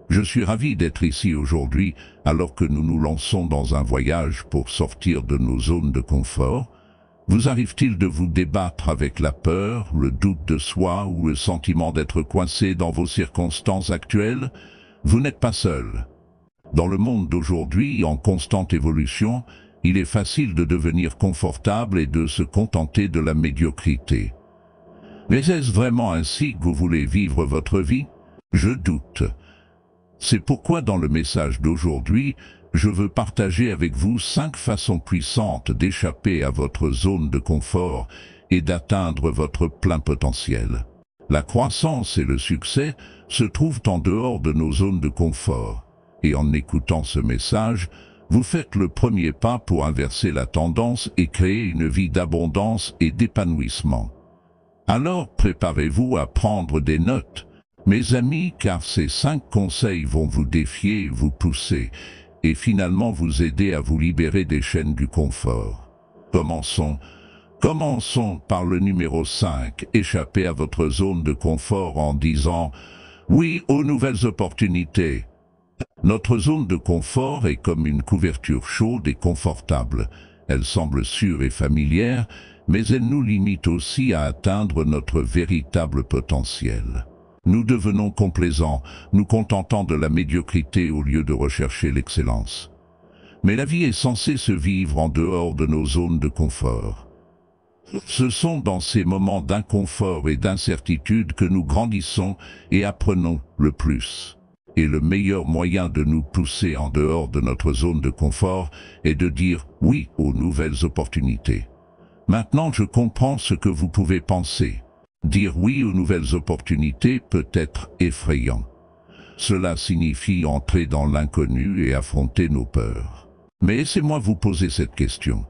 Je suis ravi d'être ici aujourd'hui alors que nous nous lançons dans un voyage pour sortir de nos zones de confort. Vous arrive-t-il de vous débattre avec la peur, le doute de soi ou le sentiment d'être coincé dans vos circonstances actuelles? Vous n'êtes pas seul. Dans le monde d'aujourd'hui, en constante évolution, il est facile de devenir confortable et de se contenter de la médiocrité. Mais est-ce vraiment ainsi que vous voulez vivre votre vie? Je doute. C'est pourquoi dans le message d'aujourd'hui, je veux partager avec vous 5 façons puissantes d'échapper à votre zone de confort et d'atteindre votre plein potentiel. La croissance et le succès se trouvent en dehors de nos zones de confort. Et en écoutant ce message, vous faites le premier pas pour inverser la tendance et créer une vie d'abondance et d'épanouissement. Alors préparez-vous à prendre des notes, mes amis, car ces 5 conseils vont vous défier, vous pousser, et finalement vous aider à vous libérer des chaînes du confort. Commençons par le numéro 5, échapper à votre zone de confort en disant « oui aux nouvelles opportunités ». Notre zone de confort est comme une couverture chaude et confortable. Elle semble sûre et familière, mais elle nous limite aussi à atteindre notre véritable potentiel. Nous devenons complaisants, nous contentant de la médiocrité au lieu de rechercher l'excellence. Mais la vie est censée se vivre en dehors de nos zones de confort. Ce sont dans ces moments d'inconfort et d'incertitude que nous grandissons et apprenons le plus. Et le meilleur moyen de nous pousser en dehors de notre zone de confort est de dire oui aux nouvelles opportunités. Maintenant, je comprends ce que vous pouvez penser. Dire oui aux nouvelles opportunités peut être effrayant. Cela signifie entrer dans l'inconnu et affronter nos peurs. Mais laissez-moi vous poser cette question.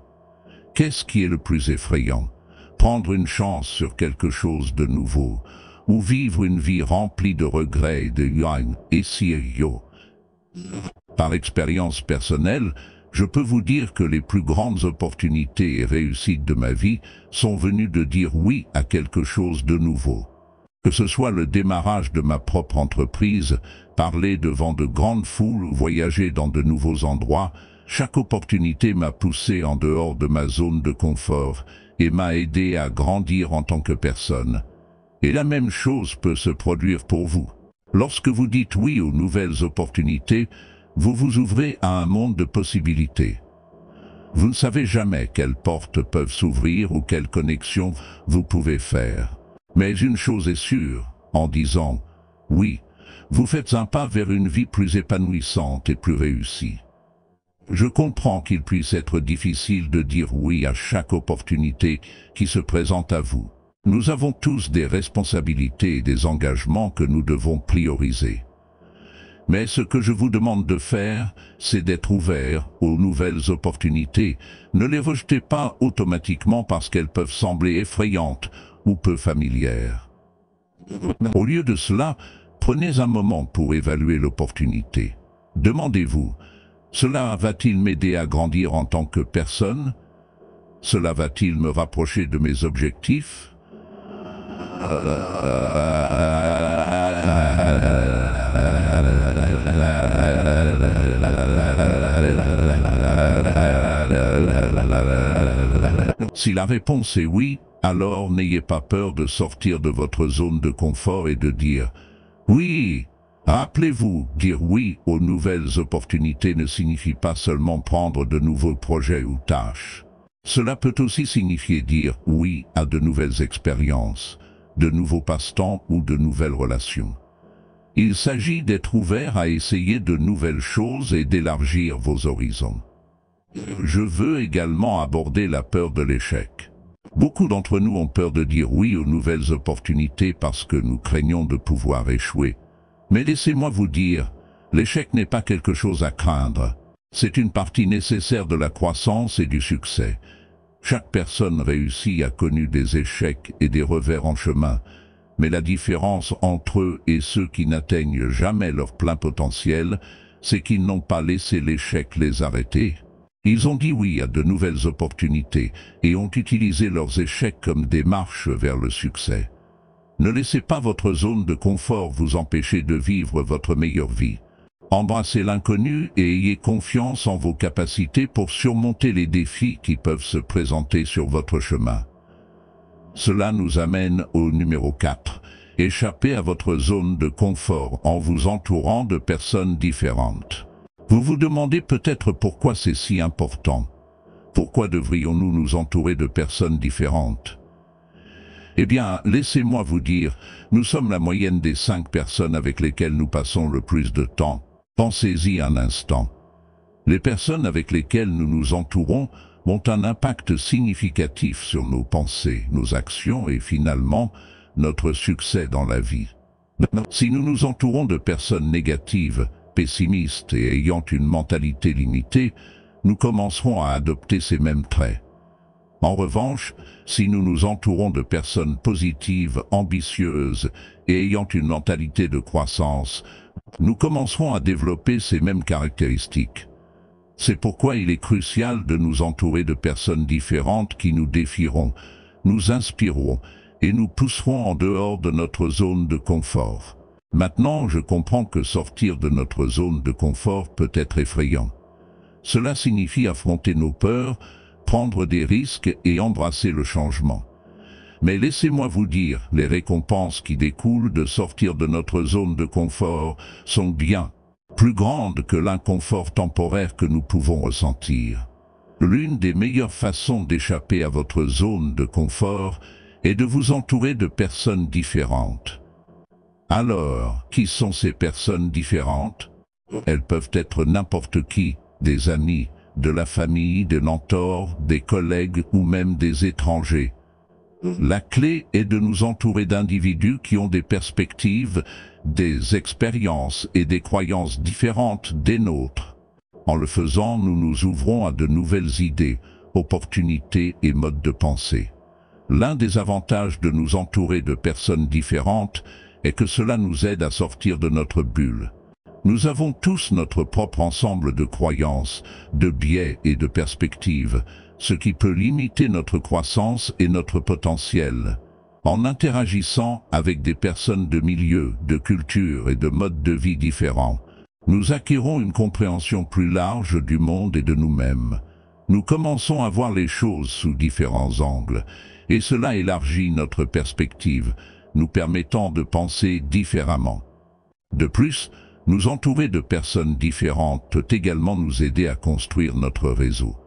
Qu'est-ce qui est le plus effrayant? Prendre une chance sur quelque chose de nouveau, ou vivre une vie remplie de regrets et de yang et yo. Par expérience personnelle, je peux vous dire que les plus grandes opportunités et réussites de ma vie sont venues de dire oui à quelque chose de nouveau. Que ce soit le démarrage de ma propre entreprise, parler devant de grandes foules ou voyager dans de nouveaux endroits, chaque opportunité m'a poussé en dehors de ma zone de confort et m'a aidé à grandir en tant que personne. Et la même chose peut se produire pour vous. Lorsque vous dites oui aux nouvelles opportunités, vous vous ouvrez à un monde de possibilités. Vous ne savez jamais quelles portes peuvent s'ouvrir ou quelles connexions vous pouvez faire. Mais une chose est sûre, en disant « oui », vous faites un pas vers une vie plus épanouissante et plus réussie. Je comprends qu'il puisse être difficile de dire oui à chaque opportunité qui se présente à vous. Nous avons tous des responsabilités et des engagements que nous devons prioriser. Mais ce que je vous demande de faire, c'est d'être ouvert aux nouvelles opportunités. Ne les rejetez pas automatiquement parce qu'elles peuvent sembler effrayantes ou peu familières. Au lieu de cela, prenez un moment pour évaluer l'opportunité. Demandez-vous, cela va-t-il m'aider à grandir en tant que personne? Cela va-t-il me rapprocher de mes objectifs? Si la réponse est oui, alors n'ayez pas peur de sortir de votre zone de confort et de dire « oui ». Rappelez-vous, dire oui aux nouvelles opportunités ne signifie pas seulement prendre de nouveaux projets ou tâches. Cela peut aussi signifier dire oui à de nouvelles expériences, de nouveaux passe-temps ou de nouvelles relations. Il s'agit d'être ouvert à essayer de nouvelles choses et d'élargir vos horizons. Je veux également aborder la peur de l'échec. Beaucoup d'entre nous ont peur de dire oui aux nouvelles opportunités parce que nous craignons de pouvoir échouer. Mais laissez-moi vous dire, l'échec n'est pas quelque chose à craindre. C'est une partie nécessaire de la croissance et du succès. Chaque personne réussie a connu des échecs et des revers en chemin, mais la différence entre eux et ceux qui n'atteignent jamais leur plein potentiel, c'est qu'ils n'ont pas laissé l'échec les arrêter. Ils ont dit oui à de nouvelles opportunités et ont utilisé leurs échecs comme des marches vers le succès. Ne laissez pas votre zone de confort vous empêcher de vivre votre meilleure vie. Embrassez l'inconnu et ayez confiance en vos capacités pour surmonter les défis qui peuvent se présenter sur votre chemin. Cela nous amène au numéro 4. Échappez à votre zone de confort en vous entourant de personnes différentes. Vous vous demandez peut-être pourquoi c'est si important. Pourquoi devrions-nous nous entourer de personnes différentes? Eh bien, laissez-moi vous dire, nous sommes la moyenne des 5 personnes avec lesquelles nous passons le plus de temps. Pensez-y un instant. Les personnes avec lesquelles nous nous entourons ont un impact significatif sur nos pensées, nos actions et finalement, notre succès dans la vie. Si nous nous entourons de personnes négatives, pessimistes et ayant une mentalité limitée, nous commencerons à adopter ces mêmes traits. En revanche, si nous nous entourons de personnes positives, ambitieuses et ayant une mentalité de croissance, nous commencerons à développer ces mêmes caractéristiques. C'est pourquoi il est crucial de nous entourer de personnes différentes qui nous défieront, nous inspireront et nous pousseront en dehors de notre zone de confort. Maintenant, je comprends que sortir de notre zone de confort peut être effrayant. Cela signifie affronter nos peurs, prendre des risques et embrasser le changement. Mais laissez-moi vous dire, les récompenses qui découlent de sortir de notre zone de confort sont bien plus grandes que l'inconfort temporaire que nous pouvons ressentir. L'une des meilleures façons d'échapper à votre zone de confort est de vous entourer de personnes différentes. Alors, qui sont ces personnes différentes? Elles peuvent être n'importe qui, des amis, de la famille, des mentors, des collègues ou même des étrangers. La clé est de nous entourer d'individus qui ont des perspectives, des expériences et des croyances différentes des nôtres. En le faisant, nous nous ouvrons à de nouvelles idées, opportunités et modes de pensée. L'un des avantages de nous entourer de personnes différentes est que cela nous aide à sortir de notre bulle. Nous avons tous notre propre ensemble de croyances, de biais et de perspectives, ce qui peut limiter notre croissance et notre potentiel. En interagissant avec des personnes de milieux, de cultures et de modes de vie différents, nous acquérons une compréhension plus large du monde et de nous-mêmes. Nous commençons à voir les choses sous différents angles, et cela élargit notre perspective, nous permettant de penser différemment. De plus, nous entourer de personnes différentes peut également nous aider à construire notre réseau.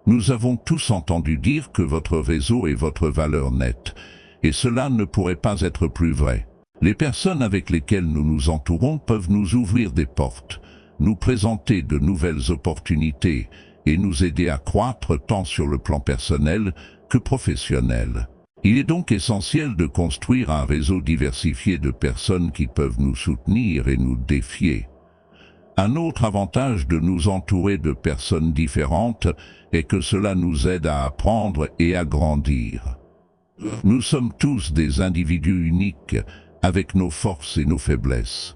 Nous avons tous entendu dire que votre réseau est votre valeur nette, et cela ne pourrait pas être plus vrai. Les personnes avec lesquelles nous nous entourons peuvent nous ouvrir des portes, nous présenter de nouvelles opportunités et nous aider à croître tant sur le plan personnel que professionnel. Il est donc essentiel de construire un réseau diversifié de personnes qui peuvent nous soutenir et nous défier. Un autre avantage de nous entourer de personnes différentes est que cela nous aide à apprendre et à grandir. Nous sommes tous des individus uniques, avec nos forces et nos faiblesses.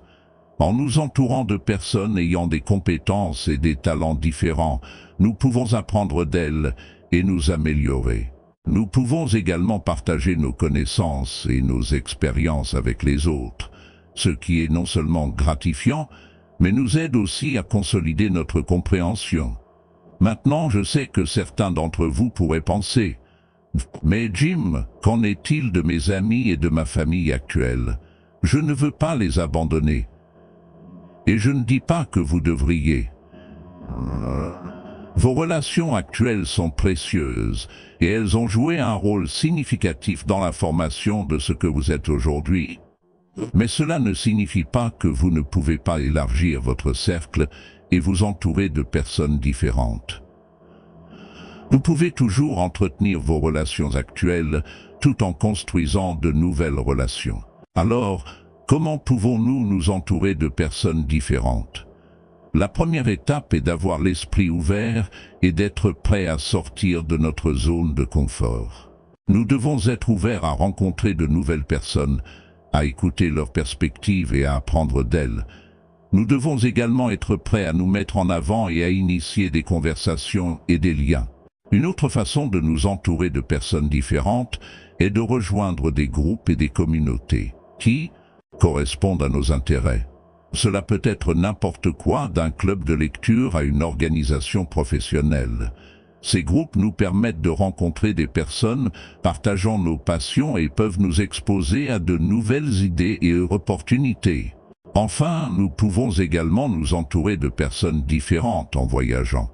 En nous entourant de personnes ayant des compétences et des talents différents, nous pouvons apprendre d'elles et nous améliorer. Nous pouvons également partager nos connaissances et nos expériences avec les autres, ce qui est non seulement gratifiant, mais nous aide aussi à consolider notre compréhension. Maintenant, je sais que certains d'entre vous pourraient penser « Mais Jim, qu'en est-il de mes amis et de ma famille actuelle? Je ne veux pas les abandonner. » Et je ne dis pas que vous devriez. Vos relations actuelles sont précieuses et elles ont joué un rôle significatif dans la formation de ce que vous êtes aujourd'hui. Mais cela ne signifie pas que vous ne pouvez pas élargir votre cercle et vous entourer de personnes différentes. Vous pouvez toujours entretenir vos relations actuelles tout en construisant de nouvelles relations. Alors, comment pouvons-nous nous entourer de personnes différentes? La première étape est d'avoir l'esprit ouvert et d'être prêt à sortir de notre zone de confort. Nous devons être ouverts à rencontrer de nouvelles personnes, à écouter leurs perspectives et à apprendre d'elles. Nous devons également être prêts à nous mettre en avant et à initier des conversations et des liens. Une autre façon de nous entourer de personnes différentes est de rejoindre des groupes et des communautés qui correspondent à nos intérêts. Cela peut être n'importe quoi, d'un club de lecture à une organisation professionnelle. Ces groupes nous permettent de rencontrer des personnes partageant nos passions et peuvent nous exposer à de nouvelles idées et opportunités. Enfin, nous pouvons également nous entourer de personnes différentes en voyageant.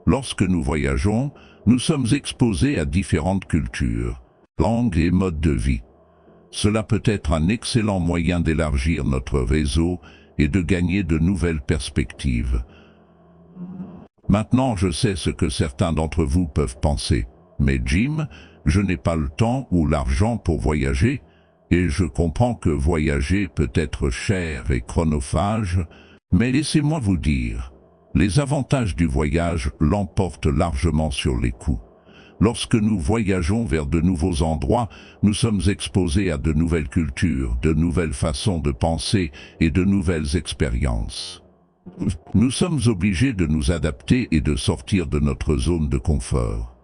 Lorsque nous voyageons, nous sommes exposés à différentes cultures, langues et modes de vie. Cela peut être un excellent moyen d'élargir notre réseau et de gagner de nouvelles perspectives. Maintenant, je sais ce que certains d'entre vous peuvent penser. Mais Jim, je n'ai pas le temps ou l'argent pour voyager, et je comprends que voyager peut être cher et chronophage, mais laissez-moi vous dire, les avantages du voyage l'emportent largement sur les coûts. Lorsque nous voyageons vers de nouveaux endroits, nous sommes exposés à de nouvelles cultures, de nouvelles façons de penser et de nouvelles expériences. Nous sommes obligés de nous adapter et de sortir de notre zone de confort.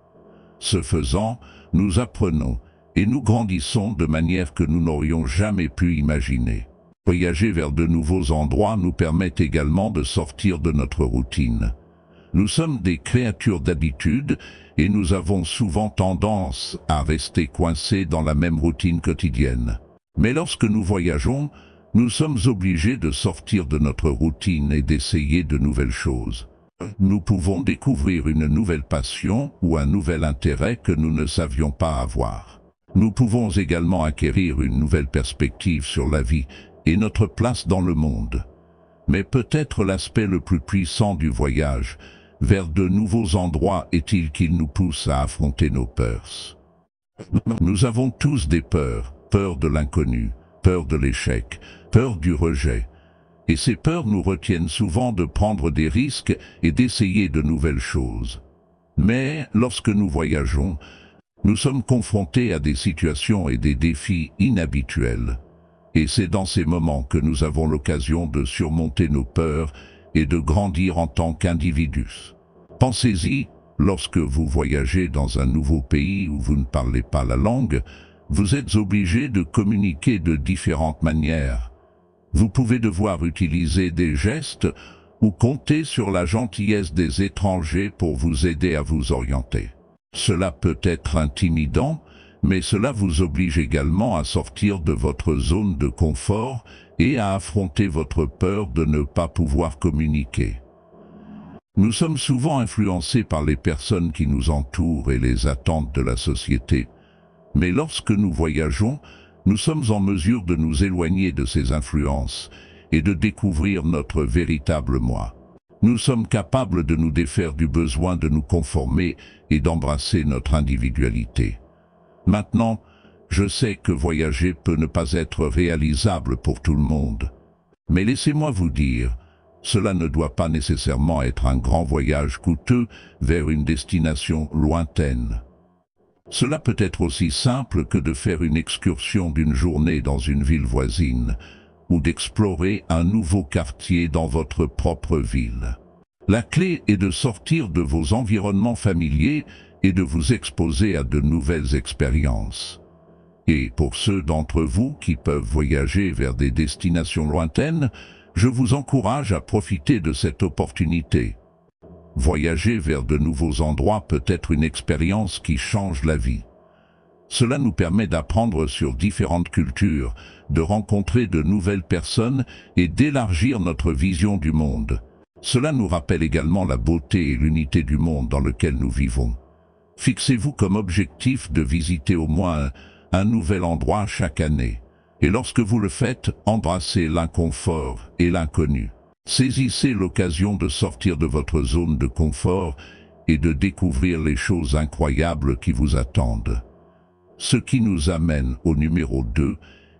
Ce faisant, nous apprenons et nous grandissons de manière que nous n'aurions jamais pu imaginer. Voyager vers de nouveaux endroits nous permet également de sortir de notre routine. Nous sommes des créatures d'habitude et nous avons souvent tendance à rester coincés dans la même routine quotidienne. Mais lorsque nous voyageons, nous sommes obligés de sortir de notre routine et d'essayer de nouvelles choses. Nous pouvons découvrir une nouvelle passion ou un nouvel intérêt que nous ne savions pas avoir. Nous pouvons également acquérir une nouvelle perspective sur la vie et notre place dans le monde. Mais peut-être l'aspect le plus puissant du voyage vers de nouveaux endroits est-il qu'il nous pousse à affronter nos peurs. Nous avons tous des peurs, peur de l'inconnu, peur de l'échec, peur du rejet. Et ces peurs nous retiennent souvent de prendre des risques et d'essayer de nouvelles choses. Mais lorsque nous voyageons, nous sommes confrontés à des situations et des défis inhabituels. Et c'est dans ces moments que nous avons l'occasion de surmonter nos peurs et de grandir en tant qu'individus. Pensez-y, lorsque vous voyagez dans un nouveau pays où vous ne parlez pas la langue, vous êtes obligé de communiquer de différentes manières. Vous pouvez devoir utiliser des gestes ou compter sur la gentillesse des étrangers pour vous aider à vous orienter. Cela peut être intimidant, mais cela vous oblige également à sortir de votre zone de confort et à affronter votre peur de ne pas pouvoir communiquer. Nous sommes souvent influencés par les personnes qui nous entourent et les attentes de la société. Mais lorsque nous voyageons, nous sommes en mesure de nous éloigner de ces influences et de découvrir notre véritable moi. Nous sommes capables de nous défaire du besoin de nous conformer et d'embrasser notre individualité. Maintenant, je sais que voyager peut ne pas être réalisable pour tout le monde. Mais laissez-moi vous dire, cela ne doit pas nécessairement être un grand voyage coûteux vers une destination lointaine. Cela peut être aussi simple que de faire une excursion d'une journée dans une ville voisine, ou d'explorer un nouveau quartier dans votre propre ville. La clé est de sortir de vos environnements familiers et de vous exposer à de nouvelles expériences. Et pour ceux d'entre vous qui peuvent voyager vers des destinations lointaines, je vous encourage à profiter de cette opportunité. Voyager vers de nouveaux endroits peut être une expérience qui change la vie. Cela nous permet d'apprendre sur différentes cultures, de rencontrer de nouvelles personnes et d'élargir notre vision du monde. Cela nous rappelle également la beauté et l'unité du monde dans lequel nous vivons. Fixez-vous comme objectif de visiter au moins un nouvel endroit chaque année. Et lorsque vous le faites, embrassez l'inconfort et l'inconnu. Saisissez l'occasion de sortir de votre zone de confort et de découvrir les choses incroyables qui vous attendent. Ce qui nous amène au numéro 2,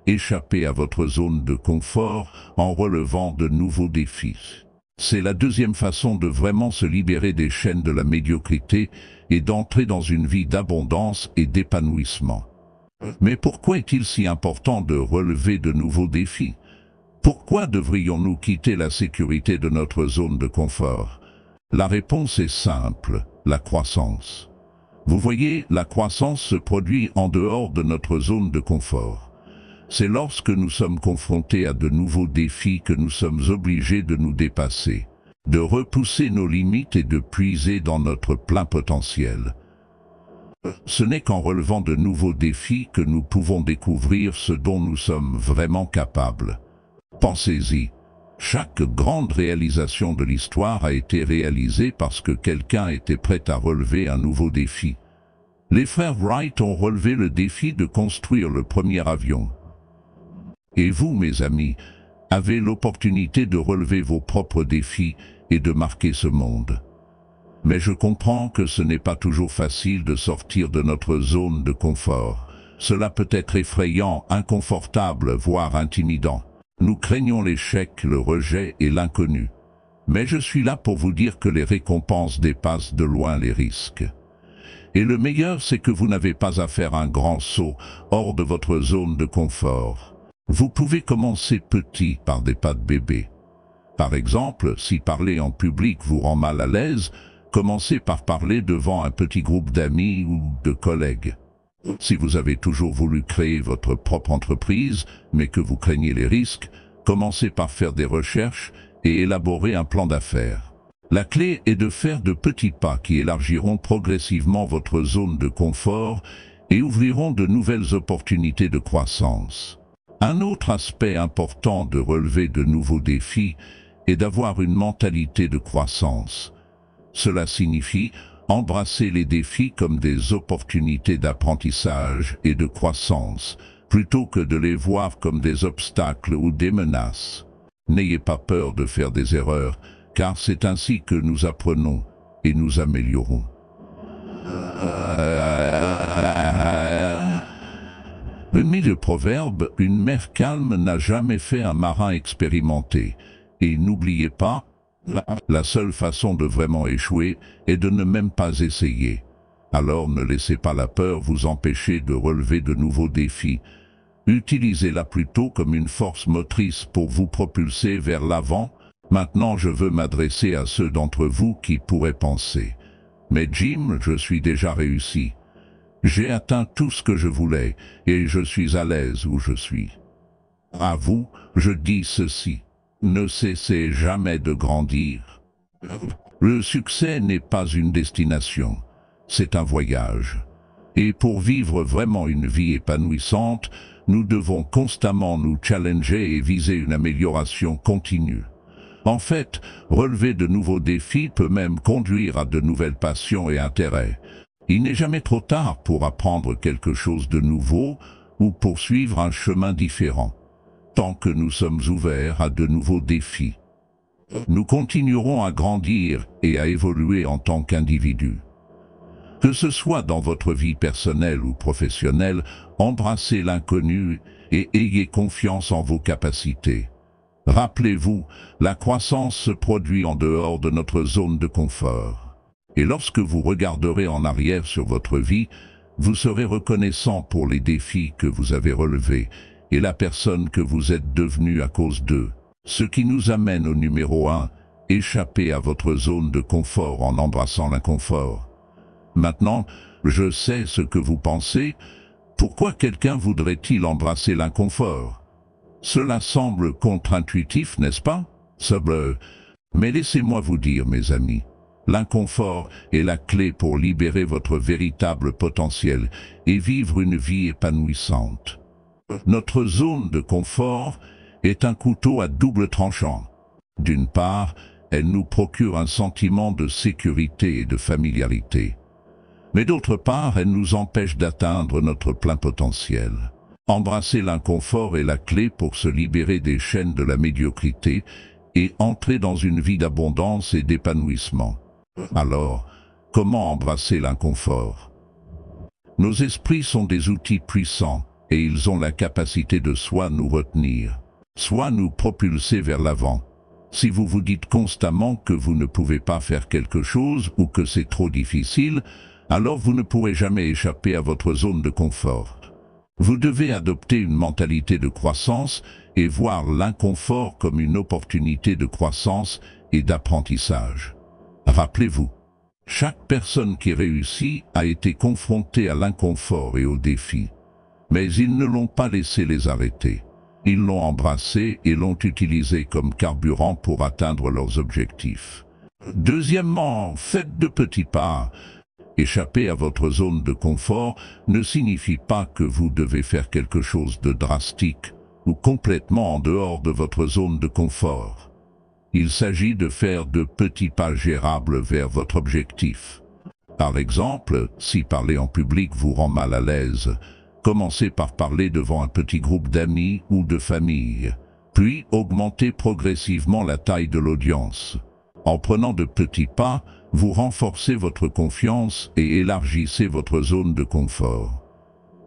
échapper à votre zone de confort en relevant de nouveaux défis. C'est la deuxième façon de vraiment se libérer des chaînes de la médiocrité et d'entrer dans une vie d'abondance et d'épanouissement. Mais pourquoi est-il si important de relever de nouveaux défis? Pourquoi devrions-nous quitter la sécurité de notre zone de confort? La réponse est simple, la croissance. Vous voyez, la croissance se produit en dehors de notre zone de confort. C'est lorsque nous sommes confrontés à de nouveaux défis que nous sommes obligés de nous dépasser, de repousser nos limites et de puiser dans notre plein potentiel. Ce n'est qu'en relevant de nouveaux défis que nous pouvons découvrir ce dont nous sommes vraiment capables. Pensez-y, chaque grande réalisation de l'histoire a été réalisée parce que quelqu'un était prêt à relever un nouveau défi. Les frères Wright ont relevé le défi de construire le premier avion. Et vous, mes amis, avez l'opportunité de relever vos propres défis et de marquer ce monde. Mais je comprends que ce n'est pas toujours facile de sortir de notre zone de confort. Cela peut être effrayant, inconfortable, voire intimidant. Nous craignons l'échec, le rejet et l'inconnu. Mais je suis là pour vous dire que les récompenses dépassent de loin les risques. Et le meilleur, c'est que vous n'avez pas à faire un grand saut hors de votre zone de confort. Vous pouvez commencer petit par des pas de bébé. Par exemple, si parler en public vous rend mal à l'aise, commencez par parler devant un petit groupe d'amis ou de collègues. Si vous avez toujours voulu créer votre propre entreprise, mais que vous craignez les risques, commencez par faire des recherches et élaborer un plan d'affaires. La clé est de faire de petits pas qui élargiront progressivement votre zone de confort et ouvriront de nouvelles opportunités de croissance. Un autre aspect important de relever de nouveaux défis est d'avoir une mentalité de croissance. Cela signifie embrasser les défis comme des opportunités d'apprentissage et de croissance, plutôt que de les voir comme des obstacles ou des menaces. N'ayez pas peur de faire des erreurs, car c'est ainsi que nous apprenons et nous améliorons. Mais le proverbe « Une mer calme n'a jamais fait un marin expérimenté ». Et n'oubliez pas, la seule façon de vraiment échouer est de ne même pas essayer. Alors ne laissez pas la peur vous empêcher de relever de nouveaux défis. Utilisez-la plutôt comme une force motrice pour vous propulser vers l'avant. Maintenant, je veux m'adresser à ceux d'entre vous qui pourraient penser « Mais Jim, je suis déjà réussi. J'ai atteint tout ce que je voulais et je suis à l'aise où je suis. » À vous, je dis ceci. Ne cessez jamais de grandir. Le succès n'est pas une destination, c'est un voyage. Et pour vivre vraiment une vie épanouissante, nous devons constamment nous challenger et viser une amélioration continue. En fait, relever de nouveaux défis peut même conduire à de nouvelles passions et intérêts. Il n'est jamais trop tard pour apprendre quelque chose de nouveau ou poursuivre un chemin différent. Tant que nous sommes ouverts à de nouveaux défis, nous continuerons à grandir et à évoluer en tant qu'individus. Que ce soit dans votre vie personnelle ou professionnelle, embrassez l'inconnu et ayez confiance en vos capacités. Rappelez-vous, la croissance se produit en dehors de notre zone de confort. Et lorsque vous regarderez en arrière sur votre vie, vous serez reconnaissant pour les défis que vous avez relevés et la personne que vous êtes devenu à cause d'eux. Ce qui nous amène au numéro 1, échappez à votre zone de confort en embrassant l'inconfort. Maintenant, je sais ce que vous pensez. Pourquoi quelqu'un voudrait-il embrasser l'inconfort? Cela semble contre-intuitif, n'est-ce pas? Mais laissez-moi vous dire, mes amis, l'inconfort est la clé pour libérer votre véritable potentiel et vivre une vie épanouissante. Notre zone de confort est un couteau à double tranchant. D'une part, elle nous procure un sentiment de sécurité et de familiarité. Mais d'autre part, elle nous empêche d'atteindre notre plein potentiel. Embrasser l'inconfort est la clé pour se libérer des chaînes de la médiocrité et entrer dans une vie d'abondance et d'épanouissement. Alors, comment embrasser l'inconfort? Nos esprits sont des outils puissants et ils ont la capacité de soit nous retenir, soit nous propulser vers l'avant. Si vous vous dites constamment que vous ne pouvez pas faire quelque chose ou que c'est trop difficile, alors vous ne pourrez jamais échapper à votre zone de confort. Vous devez adopter une mentalité de croissance et voir l'inconfort comme une opportunité de croissance et d'apprentissage. Rappelez-vous, chaque personne qui réussit a été confrontée à l'inconfort et aux défis. Mais ils ne l'ont pas laissé les arrêter. Ils l'ont embrassé et l'ont utilisé comme carburant pour atteindre leurs objectifs. Deuxièmement, faites de petits pas. Échapper à votre zone de confort ne signifie pas que vous devez faire quelque chose de drastique ou complètement en dehors de votre zone de confort. Il s'agit de faire de petits pas gérables vers votre objectif. Par exemple, si parler en public vous rend mal à l'aise, commencez par parler devant un petit groupe d'amis ou de famille, puis augmentez progressivement la taille de l'audience. En prenant de petits pas, vous renforcez votre confiance et élargissez votre zone de confort.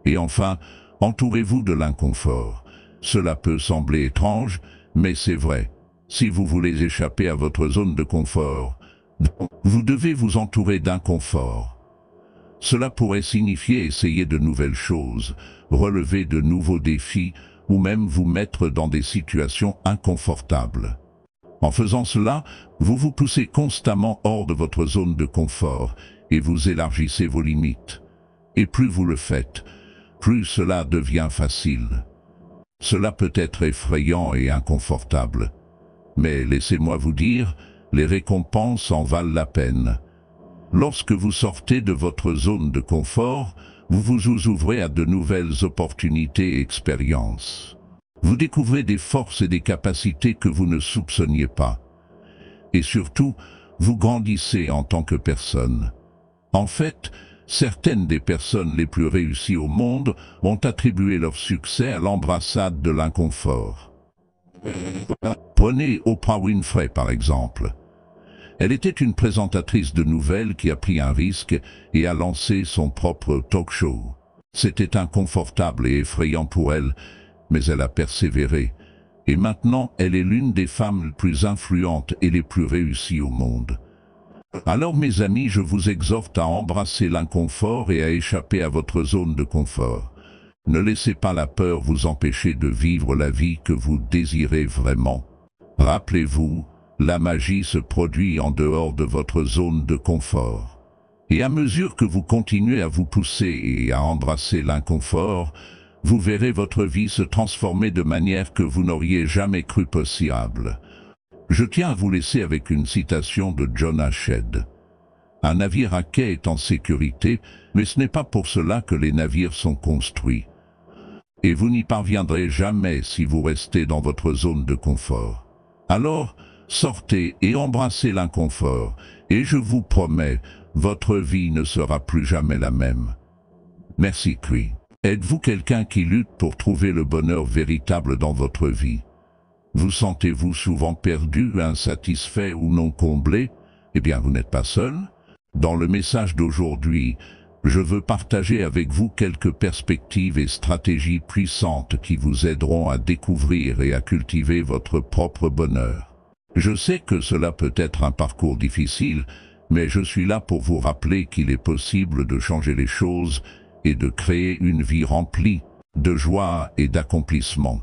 Et enfin, entourez-vous de l'inconfort. Cela peut sembler étrange, mais c'est vrai. Si vous voulez échapper à votre zone de confort, vous devez vous entourer d'inconfort. Cela pourrait signifier essayer de nouvelles choses, relever de nouveaux défis ou même vous mettre dans des situations inconfortables. En faisant cela, vous vous poussez constamment hors de votre zone de confort et vous élargissez vos limites. Et plus vous le faites, plus cela devient facile. Cela peut être effrayant et inconfortable. Mais laissez-moi vous dire, les récompenses en valent la peine. Lorsque vous sortez de votre zone de confort, vous vous ouvrez à de nouvelles opportunités et expériences. Vous découvrez des forces et des capacités que vous ne soupçonniez pas. Et surtout, vous grandissez en tant que personne. En fait, certaines des personnes les plus réussies au monde ont attribué leur succès à l'embrassade de l'inconfort. Prenez Oprah Winfrey par exemple. Elle était une présentatrice de nouvelles qui a pris un risque et a lancé son propre talk show. C'était inconfortable et effrayant pour elle, mais elle a persévéré. Et maintenant, elle est l'une des femmes les plus influentes et les plus réussies au monde. Alors mes amis, je vous exhorte à embrasser l'inconfort et à échapper à votre zone de confort. Ne laissez pas la peur vous empêcher de vivre la vie que vous désirez vraiment. Rappelez-vous, la magie se produit en dehors de votre zone de confort. Et à mesure que vous continuez à vous pousser et à embrasser l'inconfort, vous verrez votre vie se transformer de manière que vous n'auriez jamais cru possible. Je tiens à vous laisser avec une citation de John Hachette. Un navire à quai est en sécurité, mais ce n'est pas pour cela que les navires sont construits. Et vous n'y parviendrez jamais si vous restez dans votre zone de confort. Alors, sortez et embrassez l'inconfort, et je vous promets, votre vie ne sera plus jamais la même. Merci Cui. Êtes-vous quelqu'un qui lutte pour trouver le bonheur véritable dans votre vie? Vous sentez-vous souvent perdu, insatisfait ou non comblé? Eh bien, vous n'êtes pas seul. Dans le message d'aujourd'hui, je veux partager avec vous quelques perspectives et stratégies puissantes qui vous aideront à découvrir et à cultiver votre propre bonheur. Je sais que cela peut être un parcours difficile, mais je suis là pour vous rappeler qu'il est possible de changer les choses et de créer une vie remplie de joie et d'accomplissement.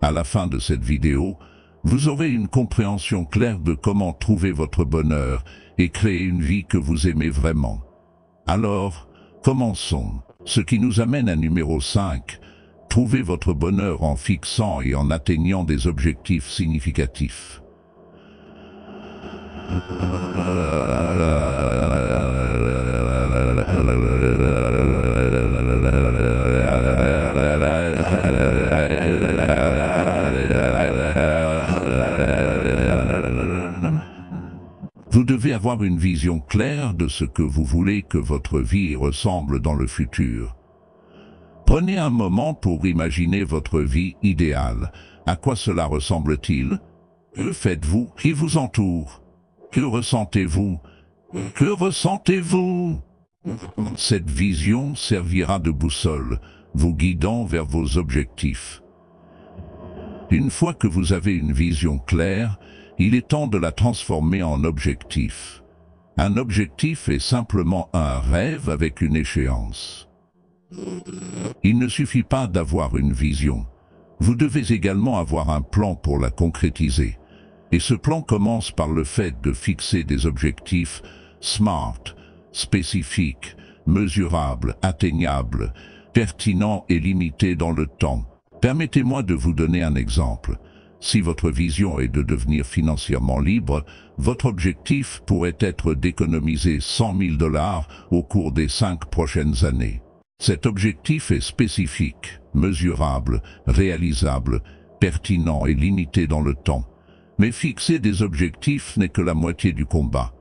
À la fin de cette vidéo, vous aurez une compréhension claire de comment trouver votre bonheur et créer une vie que vous aimez vraiment. Alors, commençons. Ce qui nous amène à numéro 5. Trouvez votre bonheur en fixant et en atteignant des objectifs significatifs. Vous devez avoir une vision claire de ce que vous voulez que votre vie ressemble dans le futur. Prenez un moment pour imaginer votre vie idéale. À quoi cela ressemble-t-il? Que faites-vous? Qui vous entoure? Que ressentez-vous? Que ressentez-vous? Cette vision servira de boussole, vous guidant vers vos objectifs. Une fois que vous avez une vision claire, il est temps de la transformer en objectif. Un objectif est simplement un rêve avec une échéance. Il ne suffit pas d'avoir une vision. Vous devez également avoir un plan pour la concrétiser. Et ce plan commence par le fait de fixer des objectifs SMART, spécifiques, mesurables, atteignables, pertinent et limité dans le temps. Permettez-moi de vous donner un exemple. Si votre vision est de devenir financièrement libre, votre objectif pourrait être d'économiser 100 000 $ au cours des 5 prochaines années. Cet objectif est spécifique, mesurable, réalisable, pertinent et limité dans le temps. Mais fixer des objectifs n'est que la moitié du combat.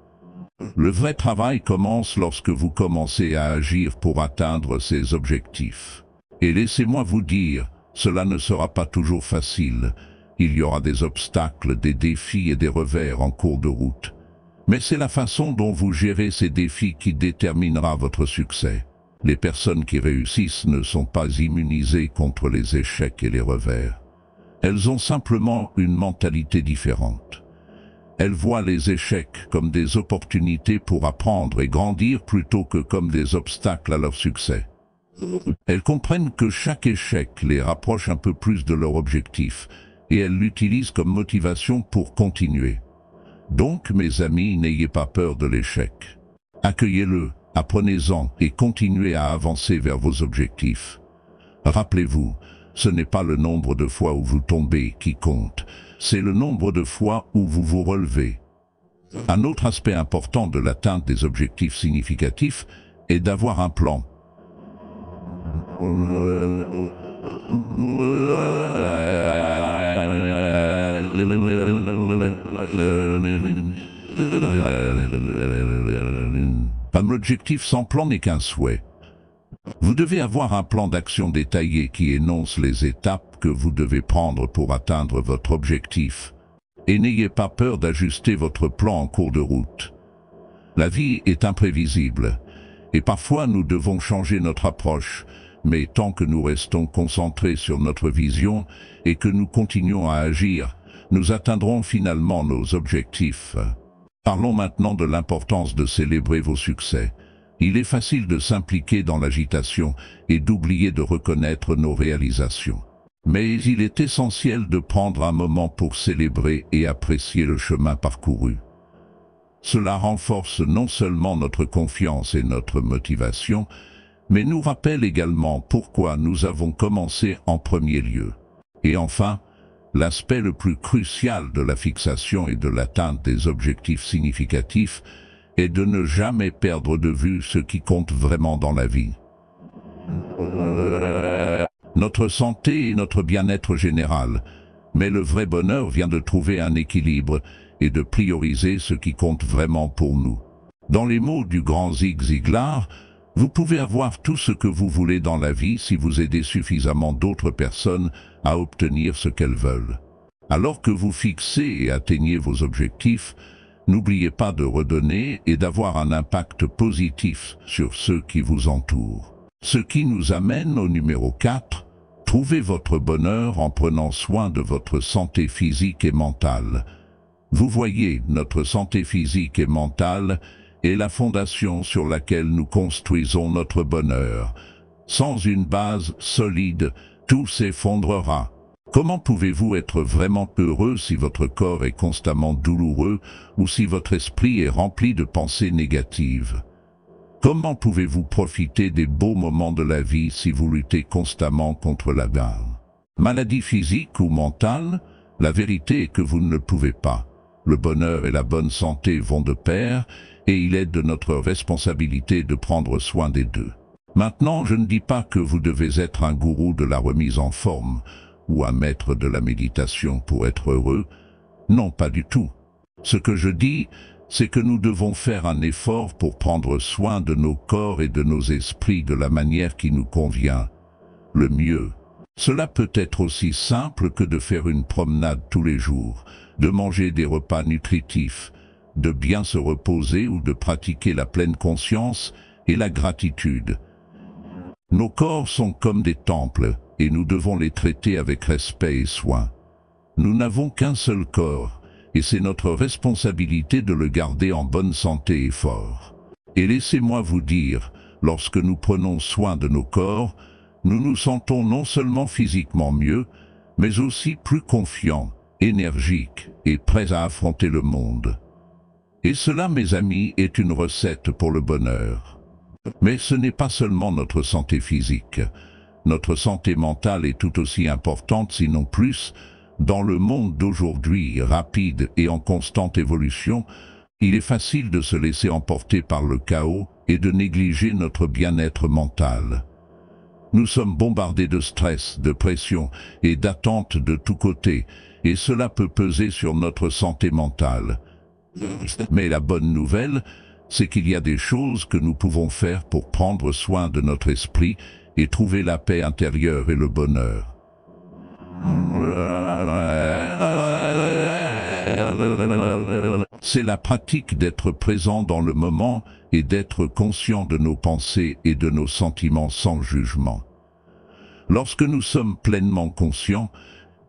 Le vrai travail commence lorsque vous commencez à agir pour atteindre ces objectifs. Et laissez-moi vous dire, cela ne sera pas toujours facile. Il y aura des obstacles, des défis et des revers en cours de route. Mais c'est la façon dont vous gérez ces défis qui déterminera votre succès. Les personnes qui réussissent ne sont pas immunisées contre les échecs et les revers. Elles ont simplement une mentalité différente. Elles voient les échecs comme des opportunités pour apprendre et grandir plutôt que comme des obstacles à leur succès. Elles comprennent que chaque échec les rapproche un peu plus de leur objectif et elles l'utilisent comme motivation pour continuer. Donc, mes amis, n'ayez pas peur de l'échec. Accueillez-le, apprenez-en et continuez à avancer vers vos objectifs. Rappelez-vous, ce n'est pas le nombre de fois où vous tombez qui compte, c'est le nombre de fois où vous vous relevez. Un autre aspect important de l'atteinte des objectifs significatifs est d'avoir un plan. Un objectif sans plan n'est qu'un souhait. Vous devez avoir un plan d'action détaillé qui énonce les étapes que vous devez prendre pour atteindre votre objectif. Et n'ayez pas peur d'ajuster votre plan en cours de route. La vie est imprévisible, et parfois nous devons changer notre approche, mais tant que nous restons concentrés sur notre vision et que nous continuons à agir, nous atteindrons finalement nos objectifs. Parlons maintenant de l'importance de célébrer vos succès. Il est facile de s'impliquer dans l'agitation et d'oublier de reconnaître nos réalisations. Mais il est essentiel de prendre un moment pour célébrer et apprécier le chemin parcouru. Cela renforce non seulement notre confiance et notre motivation, mais nous rappelle également pourquoi nous avons commencé en premier lieu. Et enfin, l'aspect le plus crucial de la fixation et de l'atteinte des objectifs significatifs est de ne jamais perdre de vue ce qui compte vraiment dans la vie. Notre santé et notre bien-être général, mais le vrai bonheur vient de trouver un équilibre et de prioriser ce qui compte vraiment pour nous. Dans les mots du grand Zig Ziglar, vous pouvez avoir tout ce que vous voulez dans la vie si vous aidez suffisamment d'autres personnes à obtenir ce qu'elles veulent. Alors que vous fixez et atteignez vos objectifs, n'oubliez pas de redonner et d'avoir un impact positif sur ceux qui vous entourent. Ce qui nous amène au numéro 4, trouvez votre bonheur en prenant soin de votre santé physique et mentale. Vous voyez, notre santé physique et mentale est la fondation sur laquelle nous construisons notre bonheur. Sans une base solide, tout s'effondrera. Comment pouvez-vous être vraiment heureux si votre corps est constamment douloureux ou si votre esprit est rempli de pensées négatives? Comment pouvez-vous profiter des beaux moments de la vie si vous luttez constamment contre la maladie physique ou mentale? La vérité est que vous ne le pouvez pas. Le bonheur et la bonne santé vont de pair et il est de notre responsabilité de prendre soin des deux. Maintenant, je ne dis pas que vous devez être un gourou de la remise en forme ou un maître de la méditation pour être heureux. Non, pas du tout. Ce que je dis, c'est que nous devons faire un effort pour prendre soin de nos corps et de nos esprits de la manière qui nous convient le mieux. Cela peut être aussi simple que de faire une promenade tous les jours, de manger des repas nutritifs, de bien se reposer ou de pratiquer la pleine conscience et la gratitude. Nos corps sont comme des temples et nous devons les traiter avec respect et soin. Nous n'avons qu'un seul corps et c'est notre responsabilité de le garder en bonne santé et fort. Et laissez-moi vous dire, lorsque nous prenons soin de nos corps, nous nous sentons non seulement physiquement mieux, mais aussi plus confiants, énergiques et prêts à affronter le monde. Et cela, mes amis, est une recette pour le bonheur. Mais ce n'est pas seulement notre santé physique. Notre santé mentale est tout aussi importante, sinon plus. Dans le monde d'aujourd'hui, rapide et en constante évolution, il est facile de se laisser emporter par le chaos et de négliger notre bien-être mental. Nous sommes bombardés de stress, de pression et d'attentes de tous côtés, et cela peut peser sur notre santé mentale. Mais la bonne nouvelle, c'est qu'il y a des choses que nous pouvons faire pour prendre soin de notre esprit et trouver la paix intérieure et le bonheur. C'est la pratique d'être présent dans le moment et d'être conscient de nos pensées et de nos sentiments sans jugement. Lorsque nous sommes pleinement conscients,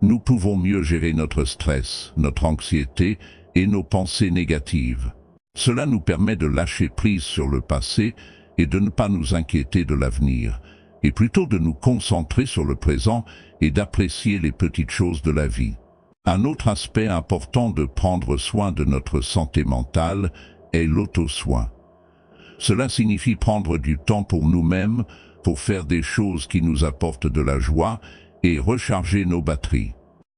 nous pouvons mieux gérer notre stress, notre anxiété et nos pensées négatives. Cela nous permet de lâcher prise sur le passé et de ne pas nous inquiéter de l'avenir, et plutôt de nous concentrer sur le présent et d'apprécier les petites choses de la vie. Un autre aspect important de prendre soin de notre santé mentale est l'auto-soin. Cela signifie prendre du temps pour nous-mêmes, pour faire des choses qui nous apportent de la joie et recharger nos batteries.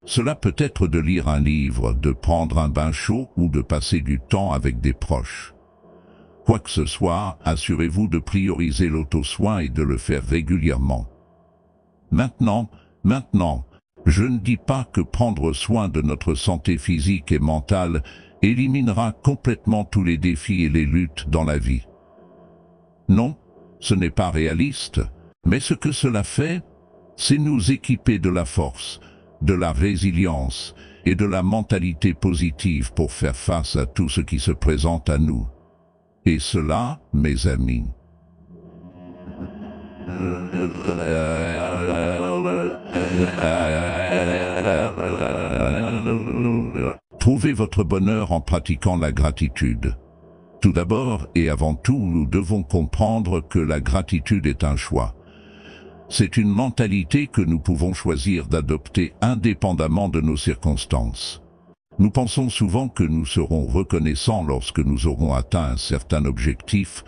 Cela peut être de lire un livre, de prendre un bain chaud ou de passer du temps avec des proches. Quoi que ce soit, assurez-vous de prioriser l'auto-soin et de le faire régulièrement. Maintenant, je ne dis pas que prendre soin de notre santé physique et mentale éliminera complètement tous les défis et les luttes dans la vie. Non, ce n'est pas réaliste, mais ce que cela fait, c'est nous équiper de la force, de la résilience et de la mentalité positive pour faire face à tout ce qui se présente à nous. Et cela, mes amis, trouvez votre bonheur en pratiquant la gratitude. Tout d'abord et avant tout, nous devons comprendre que la gratitude est un choix. C'est une mentalité que nous pouvons choisir d'adopter indépendamment de nos circonstances. Nous pensons souvent que nous serons reconnaissants lorsque nous aurons atteint un certain objectif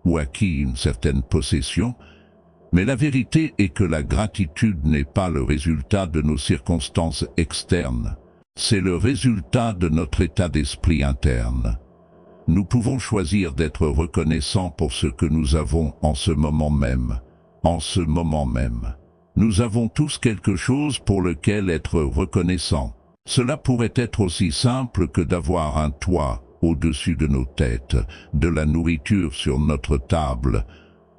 ou acquis une certaine possession, mais la vérité est que la gratitude n'est pas le résultat de nos circonstances externes, c'est le résultat de notre état d'esprit interne. Nous pouvons choisir d'être reconnaissants pour ce que nous avons en ce moment même. En ce moment même, nous avons tous quelque chose pour lequel être reconnaissants. Cela pourrait être aussi simple que d'avoir un toit au-dessus de nos têtes, de la nourriture sur notre table,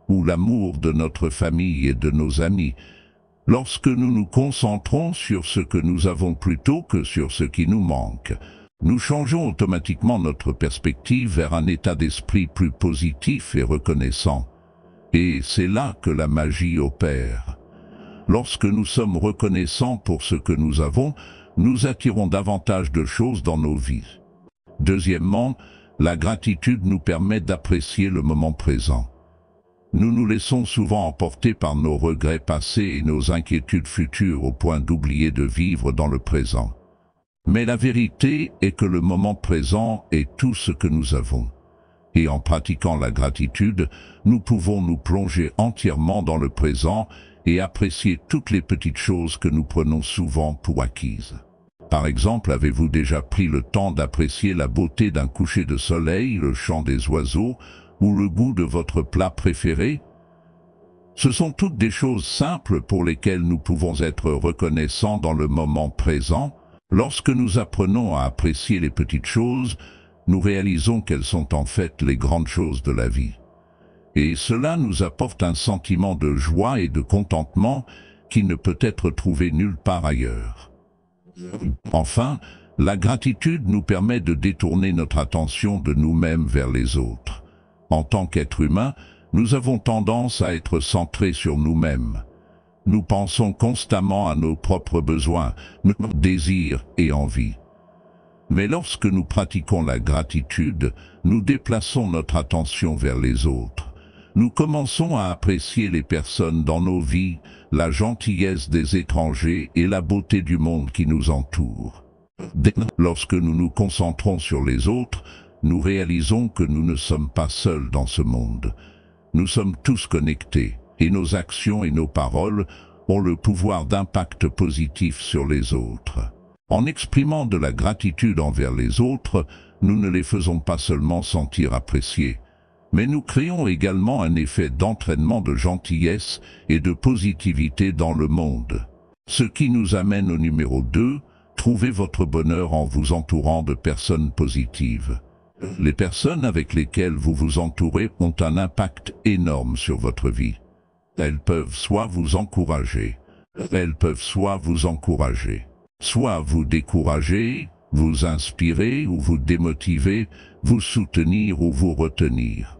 ou l'amour de notre famille et de nos amis. Lorsque nous nous concentrons sur ce que nous avons plutôt que sur ce qui nous manque, nous changeons automatiquement notre perspective vers un état d'esprit plus positif et reconnaissant. Et c'est là que la magie opère. Lorsque nous sommes reconnaissants pour ce que nous avons, nous attirons davantage de choses dans nos vies. Deuxièmement, la gratitude nous permet d'apprécier le moment présent. Nous nous laissons souvent emporter par nos regrets passés et nos inquiétudes futures au point d'oublier de vivre dans le présent. Mais la vérité est que le moment présent est tout ce que nous avons. Et en pratiquant la gratitude, nous pouvons nous plonger entièrement dans le présent et apprécier toutes les petites choses que nous prenons souvent pour acquises. Par exemple, avez-vous déjà pris le temps d'apprécier la beauté d'un coucher de soleil, le chant des oiseaux ou le goût de votre plat préféré? Ce sont toutes des choses simples pour lesquelles nous pouvons être reconnaissants dans le moment présent. Lorsque nous apprenons à apprécier les petites choses, nous réalisons qu'elles sont en fait les grandes choses de la vie. Et cela nous apporte un sentiment de joie et de contentement qui ne peut être trouvé nulle part ailleurs. Enfin, la gratitude nous permet de détourner notre attention de nous-mêmes vers les autres. En tant qu'être humain, nous avons tendance à être centrés sur nous-mêmes. Nous pensons constamment à nos propres besoins, nos désirs et envies. Mais lorsque nous pratiquons la gratitude, nous déplaçons notre attention vers les autres. Nous commençons à apprécier les personnes dans nos vies, la gentillesse des étrangers et la beauté du monde qui nous entoure. Lorsque nous nous concentrons sur les autres, nous réalisons que nous ne sommes pas seuls dans ce monde. Nous sommes tous connectés, et nos actions et nos paroles ont le pouvoir d'impact positif sur les autres. En exprimant de la gratitude envers les autres, nous ne les faisons pas seulement sentir appréciés, mais nous créons également un effet d'entraînement de gentillesse et de positivité dans le monde. Ce qui nous amène au numéro 2, trouvez votre bonheur en vous entourant de personnes positives. Les personnes avec lesquelles vous vous entourez ont un impact énorme sur votre vie. Elles peuvent soit vous encourager, soit vous décourager, vous inspirer ou vous démotiver, vous soutenir ou vous retenir.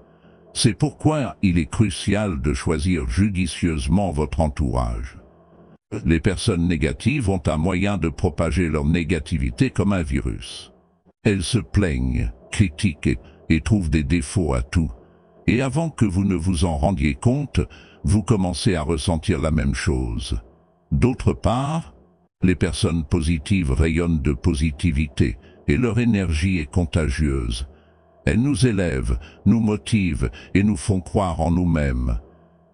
C'est pourquoi il est crucial de choisir judicieusement votre entourage. Les personnes négatives ont un moyen de propager leur négativité comme un virus. Elles se plaignent, critiquent et trouvent des défauts à tout. Et avant que vous ne vous en rendiez compte, vous commencez à ressentir la même chose. D'autre part, les personnes positives rayonnent de positivité et leur énergie est contagieuse. Elles nous élèvent, nous motivent et nous font croire en nous-mêmes.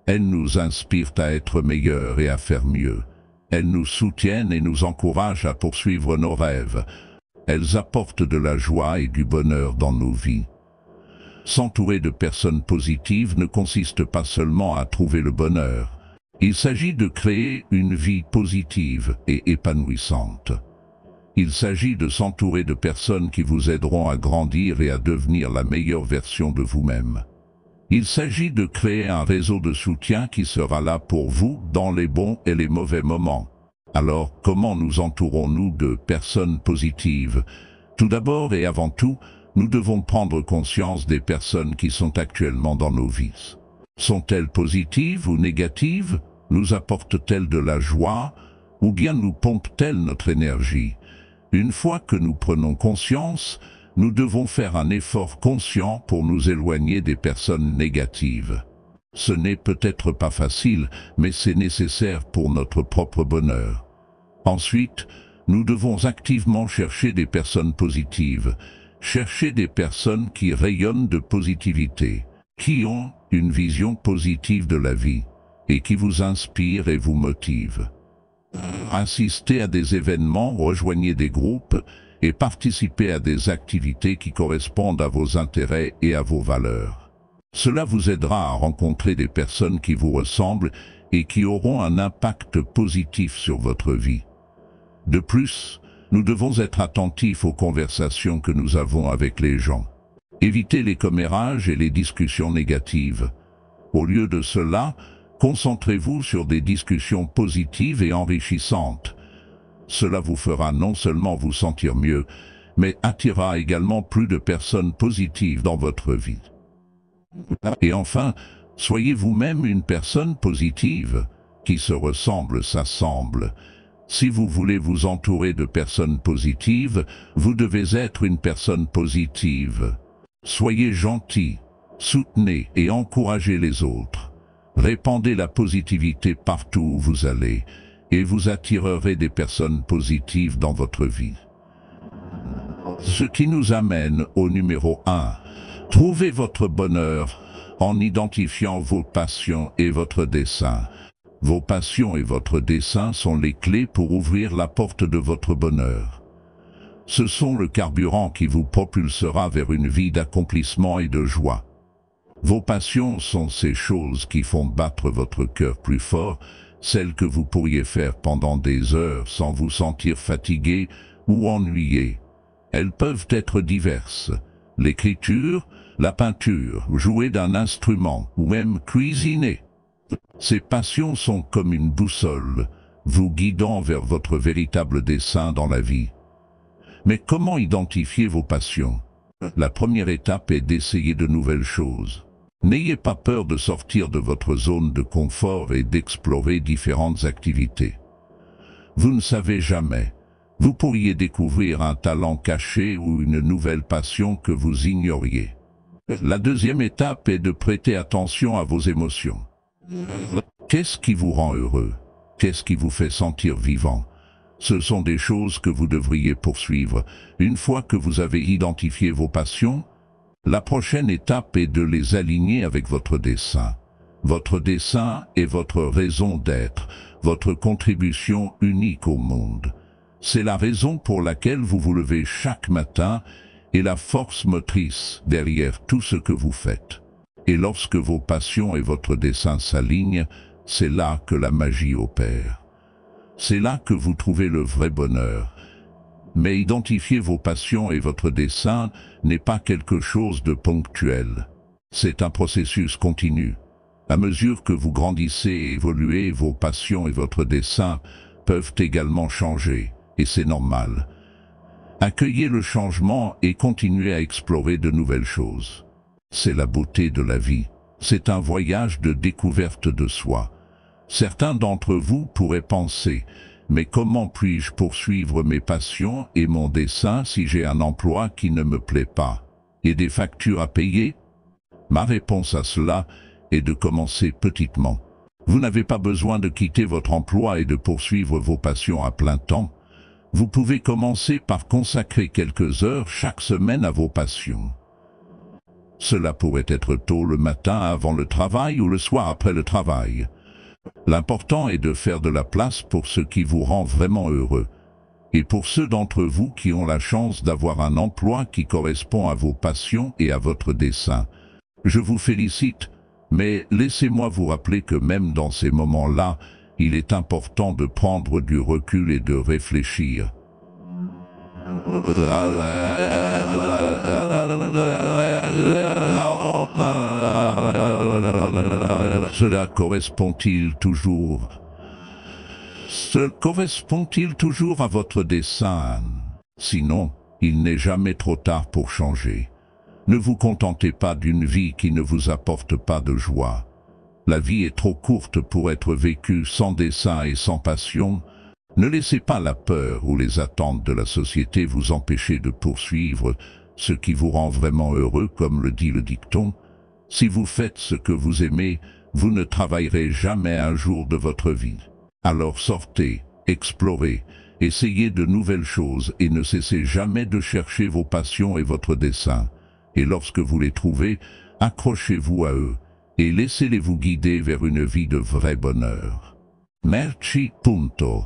Elles nous inspirent à être meilleurs et à faire mieux. Elles nous soutiennent et nous encouragent à poursuivre nos rêves. Elles apportent de la joie et du bonheur dans nos vies. S'entourer de personnes positives ne consiste pas seulement à trouver le bonheur. Il s'agit de créer une vie positive et épanouissante. Il s'agit de s'entourer de personnes qui vous aideront à grandir et à devenir la meilleure version de vous-même. Il s'agit de créer un réseau de soutien qui sera là pour vous dans les bons et les mauvais moments. Alors, comment nous entourons-nous de personnes positives? Tout d'abord et avant tout, nous devons prendre conscience des personnes qui sont actuellement dans nos vies. Sont-elles positives ou négatives? Nous apportent-elles de la joie ou bien nous pompent-elles notre énergie? Une fois que nous prenons conscience, nous devons faire un effort conscient pour nous éloigner des personnes négatives. Ce n'est peut-être pas facile, mais c'est nécessaire pour notre propre bonheur. Ensuite, nous devons activement chercher des personnes positives, chercher des personnes qui rayonnent de positivité, qui ont une vision positive de la vie, et qui vous inspirent et vous motivent. Assistez à des événements, rejoignez des groupes, et participez à des activités qui correspondent à vos intérêts et à vos valeurs. Cela vous aidera à rencontrer des personnes qui vous ressemblent et qui auront un impact positif sur votre vie. De plus, nous devons être attentifs aux conversations que nous avons avec les gens. Évitez les commérages et les discussions négatives. Au lieu de cela, concentrez-vous sur des discussions positives et enrichissantes. Cela vous fera non seulement vous sentir mieux, mais attirera également plus de personnes positives dans votre vie. Et enfin, soyez vous-même une personne positive. Qui se ressemble s'assemble. Si vous voulez vous entourer de personnes positives, vous devez être une personne positive. Soyez gentil, soutenez et encouragez les autres. Répandez la positivité partout où vous allez, et vous attirerez des personnes positives dans votre vie. Ce qui nous amène au numéro 1. Trouvez votre bonheur en identifiant vos passions et votre dessein. Vos passions et votre dessein sont les clés pour ouvrir la porte de votre bonheur. Ce sont le carburant qui vous propulsera vers une vie d'accomplissement et de joie. Vos passions sont ces choses qui font battre votre cœur plus fort, celles que vous pourriez faire pendant des heures sans vous sentir fatigué ou ennuyé. Elles peuvent être diverses. L'écriture, la peinture, jouer d'un instrument ou même cuisiner. Ces passions sont comme une boussole, vous guidant vers votre véritable dessein dans la vie. Mais comment identifier vos passions? La première étape est d'essayer de nouvelles choses. N'ayez pas peur de sortir de votre zone de confort et d'explorer différentes activités. Vous ne savez jamais. Vous pourriez découvrir un talent caché ou une nouvelle passion que vous ignoriez. La deuxième étape est de prêter attention à vos émotions. Qu'est-ce qui vous rend heureux? Qu'est-ce qui vous fait sentir vivant? Ce sont des choses que vous devriez poursuivre. Une fois que vous avez identifié vos passions, La prochaine étape est de les aligner avec votre dessein. Votre dessein est votre raison d'être, votre contribution unique au monde. C'est la raison pour laquelle vous vous levez chaque matin et la force motrice derrière tout ce que vous faites. Et lorsque vos passions et votre dessein s'alignent, c'est là que la magie opère. C'est là que vous trouvez le vrai bonheur. Mais identifier vos passions et votre dessein n'est pas quelque chose de ponctuel. C'est un processus continu. À mesure que vous grandissez et évoluez, vos passions et votre dessein peuvent également changer, et c'est normal. Accueillez le changement et continuez à explorer de nouvelles choses. C'est la beauté de la vie. C'est un voyage de découverte de soi. Certains d'entre vous pourraient penser « Mais comment puis-je poursuivre mes passions et mon dessein si j'ai un emploi qui ne me plaît pas et des factures à payer ?» Ma réponse à cela est de commencer petitement. Vous n'avez pas besoin de quitter votre emploi et de poursuivre vos passions à plein temps. Vous pouvez commencer par consacrer quelques heures chaque semaine à vos passions. Cela pourrait être tôt le matin avant le travail ou le soir après le travail. L'important est de faire de la place pour ce qui vous rend vraiment heureux. Et pour ceux d'entre vous qui ont la chance d'avoir un emploi qui correspond à vos passions et à votre dessein, je vous félicite, mais laissez-moi vous rappeler que même dans ces moments-là, il est important de prendre du recul et de réfléchir. Cela correspond-il toujours à votre dessein? Sinon, il n'est jamais trop tard pour changer. Ne vous contentez pas d'une vie qui ne vous apporte pas de joie. La vie est trop courte pour être vécue sans dessein et sans passion. Ne laissez pas la peur ou les attentes de la société vous empêcher de poursuivre ce qui vous rend vraiment heureux, comme le dit le dicton. Si vous faites ce que vous aimez, vous ne travaillerez jamais un jour de votre vie. Alors sortez, explorez, essayez de nouvelles choses et ne cessez jamais de chercher vos passions et votre dessein. Et lorsque vous les trouvez, accrochez-vous à eux et laissez-les vous guider vers une vie de vrai bonheur. Merci, punto.